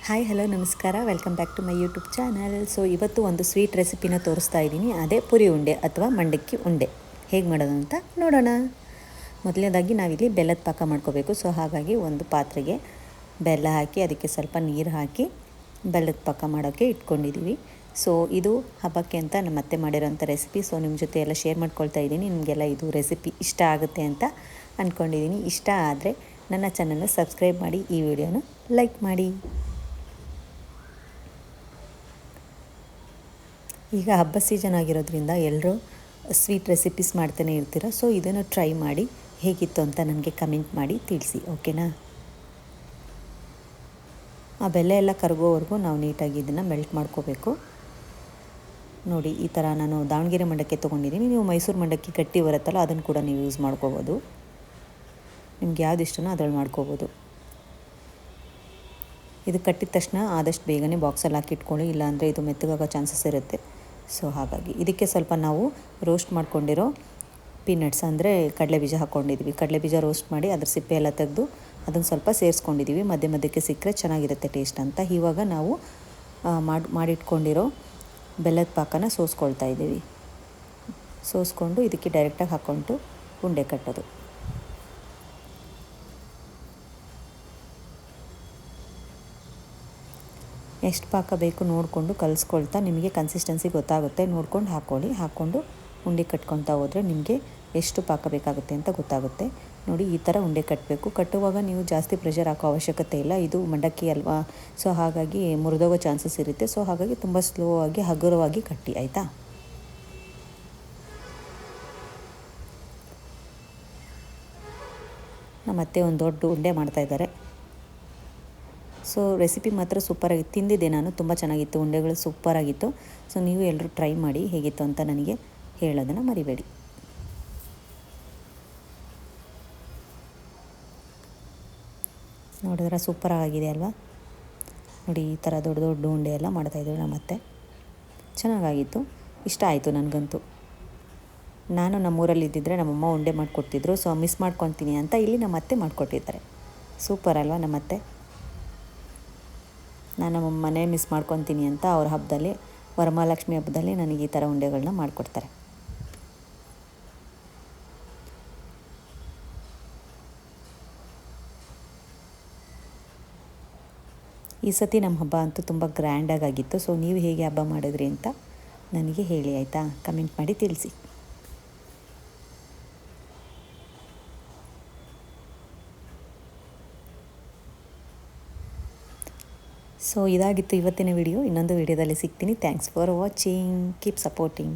Hi hello ನಮಸ್ಕಾರ, welcome back to my YouTube channel. So ಇವತ್ತು ಒಂದು ಸ್ವೀಟ್ ರೆಸಿಪಿನ ತೋರಿಸ್ತಾ ಇದ್ದೀನಿ. ಅದೇ ಪುರಿ ಉಂಡೆ ಅಥವಾ ಮಂಡಕ್ಕಿ ಉಂಡೆ ಹೇಗೆ ಮಾಡೋದು ಅಂತ ನೋಡೋಣ. ಮೊದಲನೇದಾಗಿ ನಾವಿಲ್ಲಿ ಬೆಲ್ಲದ ಪಾಕ ಮಾಡ್ಕೋಬೇಕು. ಸೊ ಹಾಗಾಗಿ ಒಂದು ಪಾತ್ರೆಗೆ ಬೆಲ್ಲ ಹಾಕಿ ಅದಕ್ಕೆ ಸ್ವಲ್ಪ ನೀರು ಹಾಕಿ ಬೆಲ್ಲದ ಪಾಕ ಮಾಡೋಕ್ಕೆ ಇಟ್ಕೊಂಡಿದ್ದೀವಿ. ಸೊ ಇದು ಹಬ್ಬಕ್ಕೆ ಅಂತ ನಮ್ಮ ಅತ್ತೆ ಮಾಡಿರೋಂಥ ರೆಸಿಪಿ. ಸೊ ನಿಮ್ಮ ಜೊತೆ ಎಲ್ಲ ಶೇರ್ ಮಾಡ್ಕೊಳ್ತಾ ಇದ್ದೀನಿ. ನಿಮಗೆಲ್ಲ ಇದು ರೆಸಿಪಿ ಇಷ್ಟ ಆಗುತ್ತೆ ಅಂತ ಅಂದ್ಕೊಂಡಿದ್ದೀನಿ. ಇಷ್ಟ ಆದರೆ ನನ್ನ ಚಾನಲ್ನ ಸಬ್ಸ್ಕ್ರೈಬ್ ಮಾಡಿ, ಈ ವಿಡಿಯೋನ ಲೈಕ್ ಮಾಡಿ. ಈಗ ಹಬ್ಬ ಸೀಸನ್ ಆಗಿರೋದ್ರಿಂದ ಎಲ್ಲರೂ ಸ್ವೀಟ್ ರೆಸಿಪೀಸ್ ಮಾಡ್ತಾನೆ ಇರ್ತೀರ. ಸೊ ಇದನ್ನು ಟ್ರೈ ಮಾಡಿ ಹೇಗಿತ್ತು ಅಂತ ನನಗೆ ಕಮೆಂಟ್ ಮಾಡಿ ತಿಳಿಸಿ, ಓಕೆನಾ. ಆ ಬೆಲ್ಲ ಎಲ್ಲ ಕರಗೋವರೆಗೂ ನಾವು ನೀಟಾಗಿ ಇದನ್ನು ಮೆಲ್ಟ್ ಮಾಡ್ಕೋಬೇಕು. ನೋಡಿ, ಈ ಥರ ನಾನು ದಾವಣಗೆರೆ ಮಂಡಕ್ಕಿ ತೊಗೊಂಡಿದ್ದೀನಿ. ನೀವು ಮೈಸೂರು ಮಂಡಕ್ಕಿ ಗಟ್ಟಿ ಬರುತ್ತಲ್ಲ, ಅದನ್ನು ಕೂಡ ನೀವು ಯೂಸ್ ಮಾಡ್ಕೋಬೋದು. ನಿಮ್ಗೆ ಯಾವ್ದು ಇಷ್ಟನೋ ಅದ್ರಲ್ಲಿ ಮಾಡ್ಕೋಬೋದು. ಇದು ಕಟ್ಟಿದ ತಕ್ಷಣ ಆದಷ್ಟು ಬೇಗನೆ ಬಾಕ್ಸಲ್ಲಿ ಹಾಕಿಟ್ಕೊಳ್ಳಿ, ಇಲ್ಲಾಂದರೆ ಇದು ಮೆತ್ತಗಾಗೋ ಚಾನ್ಸಸ್ ಇರುತ್ತೆ. ಸೊ ಹಾಗಾಗಿ ಇದಕ್ಕೆ ಸ್ವಲ್ಪ ನಾವು ರೋಸ್ಟ್ ಮಾಡ್ಕೊಂಡಿರೋ ಪೀನಟ್ಸ್ ಅಂದರೆ ಕಡಲೆ ಬೀಜ ಹಾಕ್ಕೊಂಡಿದ್ದೀವಿ. ಕಡಲೆ ಬೀಜ ರೋಸ್ಟ್ ಮಾಡಿ ಅದ್ರ ಸಿಪ್ಪೆ ಎಲ್ಲ ತೆಗೆದು ಅದನ್ನು ಸ್ವಲ್ಪ ಸೇರಿಸ್ಕೊಂಡಿದ್ದೀವಿ. ಮಧ್ಯೆ ಮಧ್ಯಕ್ಕೆ ಸಿಕ್ಕರೆ ಚೆನ್ನಾಗಿರುತ್ತೆ ಟೇಸ್ಟ್ ಅಂತ. ಇವಾಗ ನಾವು ಮಾಡಿಟ್ಕೊಂಡಿರೋ ಬೆಲ್ಲದ ಪಾಕನ ಸೋಸ್ಕೊಳ್ತಾ ಇದ್ದೀವಿ. ಸೋಸ್ಕೊಂಡು ಇದಕ್ಕೆ ಡೈರೆಕ್ಟಾಗಿ ಹಾಕ್ಕೊಂಡು ಉಂಡೆ ಕಟ್ಟೋದು. ಎಷ್ಟು ಪಾಕ ಬೇಕು ನೋಡಿಕೊಂಡು ಕಲಿಸ್ಕೊಳ್ತಾ ನಿಮಗೆ ಕನ್ಸಿಸ್ಟೆನ್ಸಿ ಗೊತ್ತಾಗುತ್ತೆ. ನೋಡ್ಕೊಂಡು ಹಾಕ್ಕೊಂಡು ಉಂಡೆ ಕಟ್ಕೊತಾ ಹೋದರೆ ನಿಮಗೆ ಎಷ್ಟು ಪಾಕ ಬೇಕಾಗುತ್ತೆ ಅಂತ ಗೊತ್ತಾಗುತ್ತೆ. ನೋಡಿ, ಈ ಥರ ಉಂಡೆ ಕಟ್ಟಬೇಕು. ಕಟ್ಟುವಾಗ ನೀವು ಜಾಸ್ತಿ ಪ್ರೆಷರ್ ಹಾಕೋ ಅವಶ್ಯಕತೆ ಇಲ್ಲ. ಇದು ಮಂಡಕ್ಕಿ ಅಲ್ವಾ, ಸೊ ಹಾಗಾಗಿ ಮುರಿದೋಗೋ ಚಾನ್ಸಸ್ ಇರುತ್ತೆ. ಸೊ ಹಾಗಾಗಿ ತುಂಬ ಸ್ಲೋ ಆಗಿ ಹಗುರವಾಗಿ ಕಟ್ಟಿ, ಆಯಿತಾ. ನಮ್ಮ ಅತ್ತೆ ಒಂದು ದೊಡ್ಡ ಉಂಡೆ ಮಾಡ್ತಾಯಿದ್ದಾರೆ. ಸೊ ರೆಸಿಪಿ ಮಾತ್ರ ಸೂಪರಾಗಿತ್ತು. ತಿಂದಿದ್ದೆ ನಾನು, ತುಂಬ ಚೆನ್ನಾಗಿತ್ತು. ಉಂಡೆಗಳು ಸೂಪರಾಗಿತ್ತು. ಸೊ ನೀವು ಎಲ್ಲರೂ ಟ್ರೈ ಮಾಡಿ ಹೇಗಿತ್ತು ಅಂತ ನನಗೆ ಹೇಳೋದನ್ನು ಮರಿಬೇಡಿ. ನೋಡಿದ್ರೆ ಸೂಪರಾಗಿದೆ ಅಲ್ವಾ. ನೋಡಿ, ಈ ಥರ ದೊಡ್ಡ ದೊಡ್ಡ ಉಂಡೆ ಎಲ್ಲ ಮಾಡ್ತಾಯಿದ್ರು ನಮ್ಮ ಅತ್ತೆ. ಚೆನ್ನಾಗಾಗಿತ್ತು, ಇಷ್ಟ ಆಯಿತು ನನಗಂತೂ. ನಾನು ನಮ್ಮೂರಲ್ಲಿ ಇದ್ದಿದ್ದರೆ ನಮ್ಮಮ್ಮ ಉಂಡೆ ಮಾಡಿಕೊಡ್ತಿದ್ರು. ಸೊ ಮಿಸ್ ಮಾಡ್ಕೊತೀನಿ ಅಂತ ಇಲ್ಲಿ ನಮ್ಮ ಅತ್ತೆ ಮಾಡಿಕೊಟ್ಟಿದ್ದಾರೆ. ಸೂಪರ್ ಅಲ್ವಾ ನಮ್ಮ ಅತ್ತೆ. ನಾನು ನಮ್ಮ ಮನೆ ಮಿಸ್ ಮಾಡ್ಕೊತೀನಿ ಅಂತ ಅವ್ರ ಹಬ್ಬದಲ್ಲಿ, ವರಮಹಾಲಕ್ಷ್ಮಿ ಹಬ್ಬದಲ್ಲಿ ನನಗೆ ಈ ಥರ ಉಂಡೆಗಳನ್ನ ಮಾಡಿಕೊಡ್ತಾರೆ. ಈ ಸತಿ ನಮ್ಮ ಹಬ್ಬ ಅಂತೂ ತುಂಬ ಗ್ರ್ಯಾಂಡಾಗಿತ್ತು. ಸೊ ನೀವು ಹೇಗೆ ಹಬ್ಬ ಮಾಡಿದ್ರಿ ಅಂತ ನನಗೆ ಹೇಳಿ, ಆಯಿತಾ. ಕಮೆಂಟ್ ಮಾಡಿ ತಿಳಿಸಿ. ಸೊ ಇದಾಗಿತ್ತು ಇವತ್ತಿನ ವಿಡಿಯೋ. ಇನ್ನೊಂದು ವಿಡಿಯೋದಲ್ಲಿ ಸಿಗ್ತೀನಿ. Thanks for watching. Keep supporting.